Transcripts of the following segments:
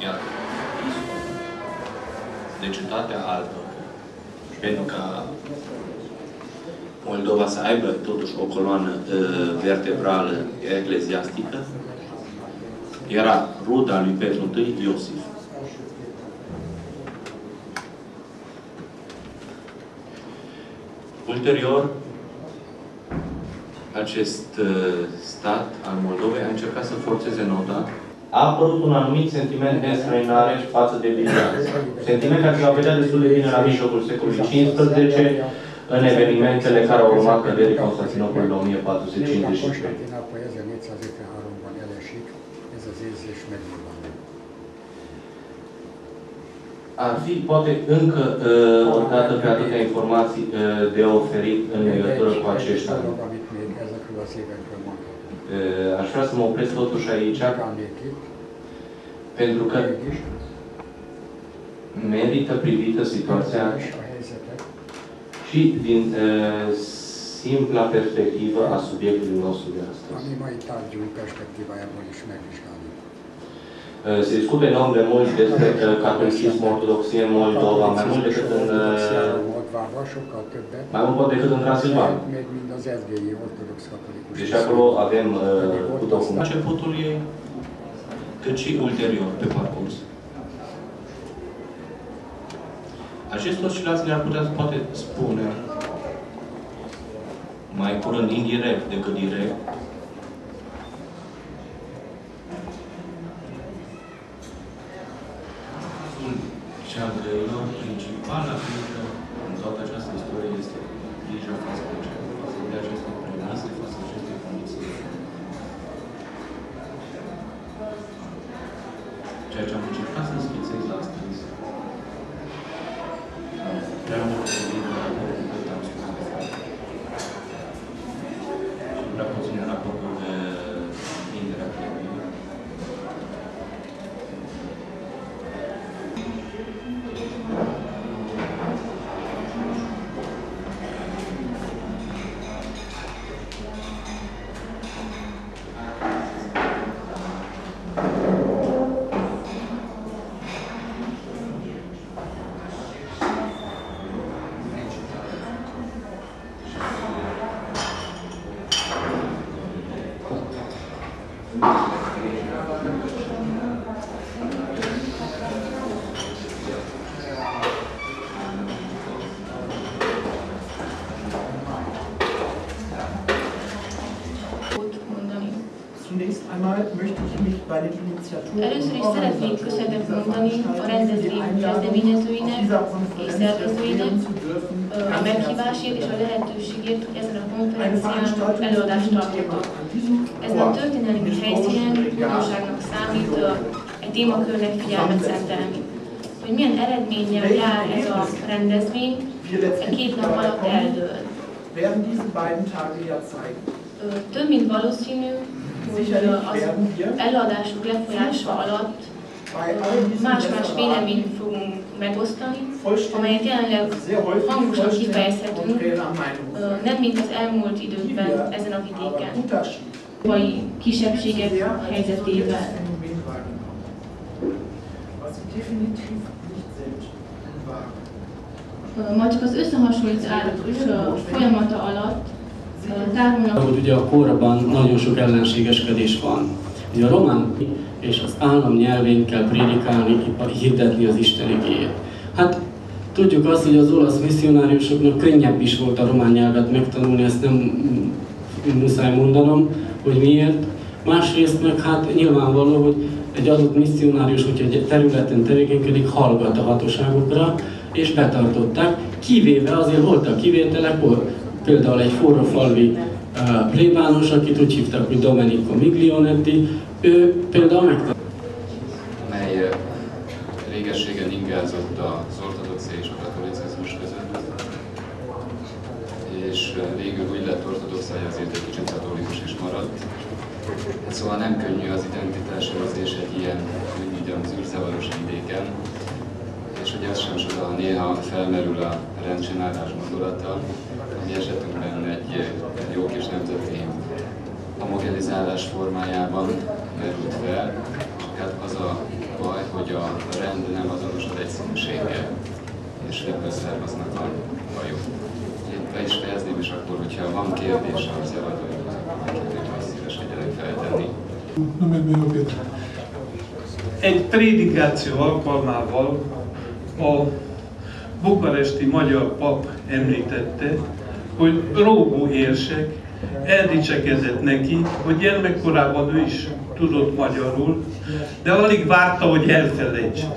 Iar de cetatea altă, pentru ca Moldova să aibă totuși o coloană vertebrală ecleziastică, era ruda lui Petru I, Iosif. Ulterior, acest stat al Moldovei a încercat să forțeze nota. A apărut un anumit sentiment de înstrăinare față de Bizanț. Sentiment care va vedea destul de bine la mijlocul secolului XV, în evenimentele care au urmat căderii Constantinopolului în 1453. Ar fi, poate, încă o dată pe atâtea informații de oferit în legătură cu aceștia. Aș vrea să mă opresc totuși aici, pentru că merită privită situația și din simpla perspectivă a subiectului nostru de astăzi. Se discută enorm de mult despre catolicism, ortodoxie în Moldova, mai mult decât în Transilvania. Deci acolo avem cu document. Începutul ei, cât și ulterior pe parcurs. Acest oscilații le-ar putea, poate spune, mai curând indirect decât direct, cea de lor principală, fiindcă în toată această istorie este grija față de ce, față de aceste premise, față de aceste condiții. Ceea ce am încercat să schițez astăzi, prea mult de bine la cât am spus de fapt. Și prea puțin în raportul de interactiv. Először is szeretnék köszönetet mondani a rendezvény kezdeményezőinek és szervezőinek a meghívásért és a lehetőségért, hogy ezen a konferencián előadást tartottak. Ezen a történelmi helyszínen tanulságnak számít egy témakörnek figyelmet szentelni. Hogy milyen eredménnyel jár ez a rendezvény, két nap alatt eldől. Több mint valószínű, hogy az előadások lefolyása alatt más-más véleményt fogunk megosztani, amelyet jelenleg hangosan kifejezhetünk, nem mint az elmúlt időkben ezen a vidéken, vagy kisebbségek helyzetével. Majd csak az összehasonlítás folyamata alatt hogy ugye a korban nagyon sok ellenségeskedés van. Ugye a román és az állam nyelvén kell prédikálni, hirdetni az Isten igéjét. Hát tudjuk azt, hogy az olasz misszionáriusoknak könnyebb is volt a román nyelvet megtanulni, ezt nem muszáj mondanom, hogy miért. Másrészt meg hát nyilvánvaló, hogy egy adott misszionárius, hogyha egy területen tevékenykedik, hallgat a hatóságokra, és betartották, kivéve azért voltak kivételek, például egy forrófalvi plébános, akit úgy hívtak, hogy Domenico Miglionetti, ő például megtanult. Mely régességen ingázott az ortodoxia és a katolicizmus között, és végül úgy lett ortodoxája, azért egy kicsit katolikus is maradt. Hát szóval nem könnyű az identitásőrzés egy ilyen, úgy mondjam, zűrzavaros vidéken, és hogy az sem csoda, ha néha felmerül a rendcsinálás gondolata, ami esetünkben egy jó kis nemzeti homogenizálás formájában merült fel. Hát az a baj, hogy a rend nem azonos az egyszínűséggel, és ebből származnak a bajok. Én be is fejezném, és akkor, hogyha van kérdés az előadóinkhoz, akkor kérdés szívesen gyerek feltenni. Egy prédikáció alkalmával a bukaresti magyar pap említette, hogy Rógó érsek eldicsekedett neki, hogy gyermekkorában ő is tudott magyarul, de alig várta, hogy elfelejtse.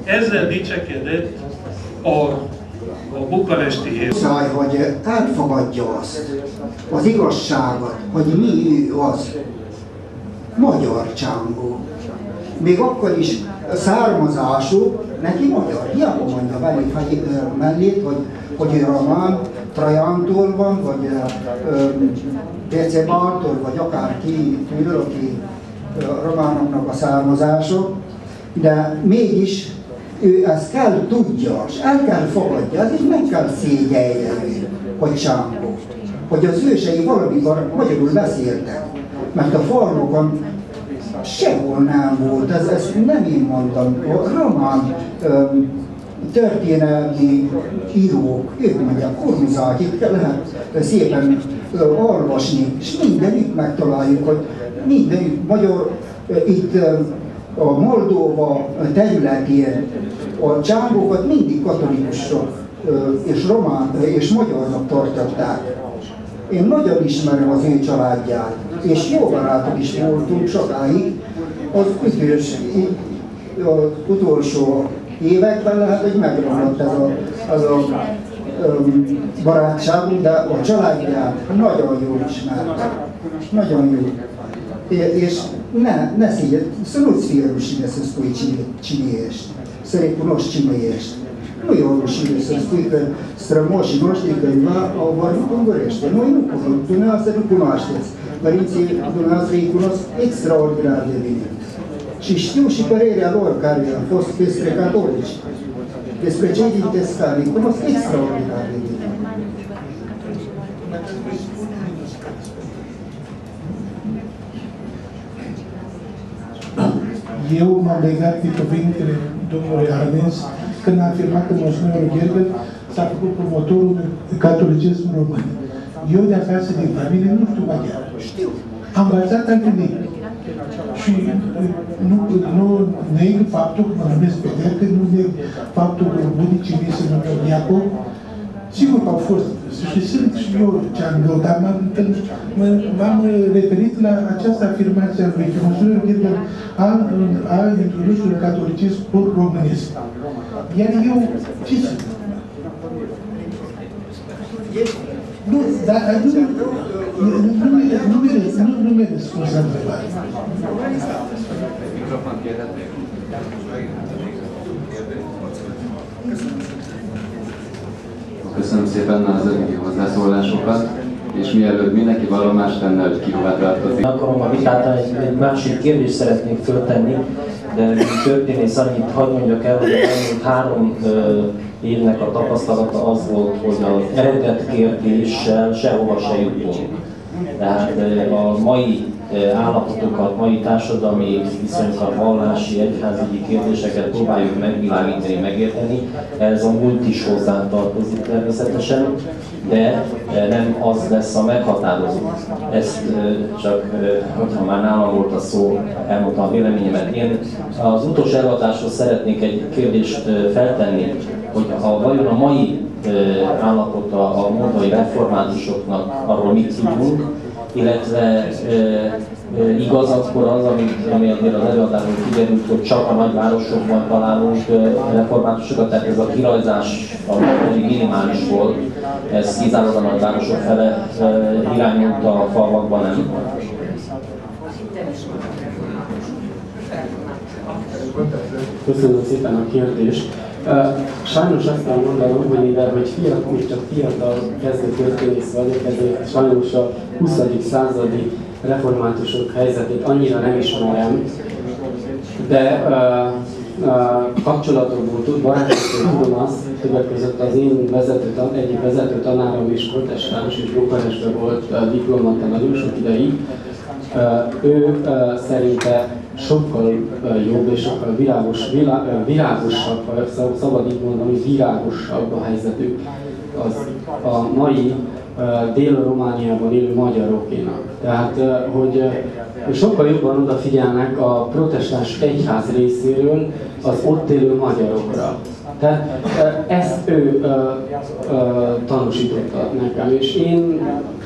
Ezzel dicsekedett a bukaresti érsek. Muszáj, hogy elfogadja azt, az igazságot, hogy mi ő az. Magyar csángó. Még akkor is származású, neki magyar. Hiába mondja mellét, hogy ő román, Trajántól van, vagy Decebáltól, vagy akárki tőle, aki románoknak a származása, de mégis ő ezt kell tudja, és el kell fogadja, ezért meg kell szégyelje ő, hogy csángó. Hogy az ősei valamikor magyarul beszéltek, mert a falvokon sehol nem volt, ezt nem én mondtam, a román történelmi írók, ők mondják, kormuzák, itt lehet szépen olvasni, és mindenütt megtaláljuk, hogy mindenütt magyar, itt a Moldova területén a csángókat mindig katolikusok és román és magyarnak tartották. Én nagyon ismerem az ő családját, és jó barátok is voltunk sokáig. Az utolsó években lehet, hogy megromlott ez a barátságunk, de a családját nagyon jól ismertem. Nagyon jó. És ne szígyed, să-nu-ți fie rușine să spui cine ești, să recunoști cine ești. Nu e o rușine să spui că strămoșii noștri cândva au vorbit ungurește. Noi nu cunosc, dumneavoastră nu cunoașteți. Părinții dumneavoastră îi cunosc extraordinar de bine. Și știu și părerea lor care a fost despre catolici, despre cei din Tescani, îi cunosc extraordinar de bine. Eu m-am legat de cuvintele domnului Arnes când a afirmat că Monsignorul Gheorghe s-a făcut promotorul catolicism român. Eu de acasă, din familie, nu știu maghiară. Am învățat alte limbi. Și nu neg faptul că mă numesc Peter, nu neg faptul că bunicii mei se numeau Iacob. Sigur că au fost, și sunt și eu ceangău, dar m-am referit la această afirmație a lui Monsignorul Gheorghe a introdus un catolicism pur românesc. Iar eu, ce sunt? Nu, dar nu mi-e răspuns la întrebare. Köszönöm szépen az eddigi hozzászólásokat, és mielőtt mindenki vallomást tenne, hogy ki hová tartozik. Akarom a vitát, egy másik kérdést szeretnék föltenni, de történész annyit hadd mondjak el, hogy az elmúlt 3 évnek a tapasztalata az volt, hogy az eredet kérdéssel sehova se jutunk. Tehát a mai állapotokat, mai társadalmi viszonyokat, vallási, egyházügyi kérdéseket próbáljuk megvilágítani, megérteni. Ez a múlt is hozzátartozik természetesen, de nem az lesz a meghatározó. Ezt csak, hogyha már nálam volt a szó, elmondtam a véleményemet. Én az utolsó előadáshoz szeretnék egy kérdést feltenni, hogy vajon a mai állapota a moldvai reformátusoknak, arról mit tudunk, illetve igaz akkor az, ami azért az előadásból kiderült, hogy csak a nagyvárosokban találunk reformátusokat, tehát ez a kirajzás, ami minimális volt, ez kizárólag a nagyvárosok fele irányult, a falvakban nem. Köszönöm szépen a kérdést. Sajnos azt kell mondanom, hogy mivel hogy még csak fiatal kezdő történész vagyok, ezért sajnos a 20. századi reformátusok helyzetét annyira nem ismerem, de kapcsolatokból, barátoktól tudom azt, többek között az én egyik vezető tanárom is protestáns, és Bukarestben volt diplomata nagyon sok ideig. Ő szerinte sokkal jobb és sokkal virágosabb, ha szabad így mondani, virágosabb a helyzetük az a mai Dél-Romániában élő magyarokénak. Tehát, hogy sokkal jobban odafigyelnek a protestáns egyház részéről az ott élő magyarokra. Tehát ezt ő tanúsította nekem, és én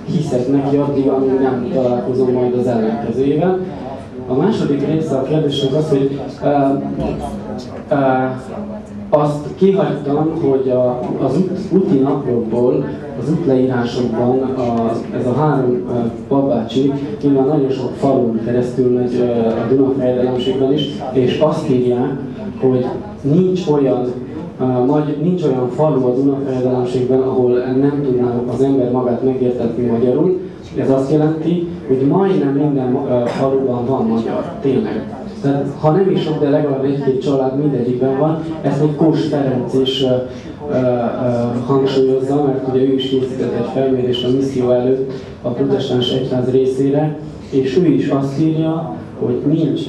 hiszek neki addig, amíg nem találkozom majd az ellenkezőjével. A második része a kérdésnek az, hogy azt kihagytam, hogy az úti naplókból, az útleírásokban ez a három papbácsi nyilván nagyon sok falun keresztül megy a Duna fejedelemségben is, és azt írják, hogy nincs olyan falu a Duna fejedelemségben, ahol nem tudná az ember magát megértetni magyarul. Ez azt jelenti, hogy majdnem minden faluban van magyar, tényleg. Tehát, ha nem is sok, de legalább egy-két család mindegyikben van. Ezt még Kós Ferenc is hangsúlyozza, mert ugye ő is készített egy felmérést a misszió előtt a protestáns egyház részére, és ő is azt írja, hogy nincs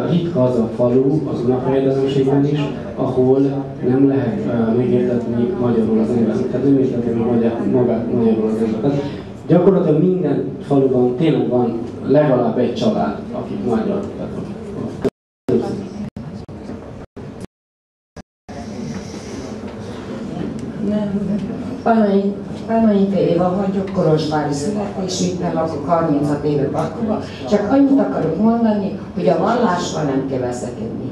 ritka az a falu az Unafejedelemségben is, ahol nem lehet megértetni magyarul az ember, tehát nem értetni magát magyarul az ember. Tehát gyakorlatilag minden faluban tényleg van legalább egy család, akik magyar. Palonyi Éva vagyok, kolozsvári születésűtben lakok, 36 éve Bakóban. Csak annyit akarok mondani, hogy a vallással nem kell veszekedni.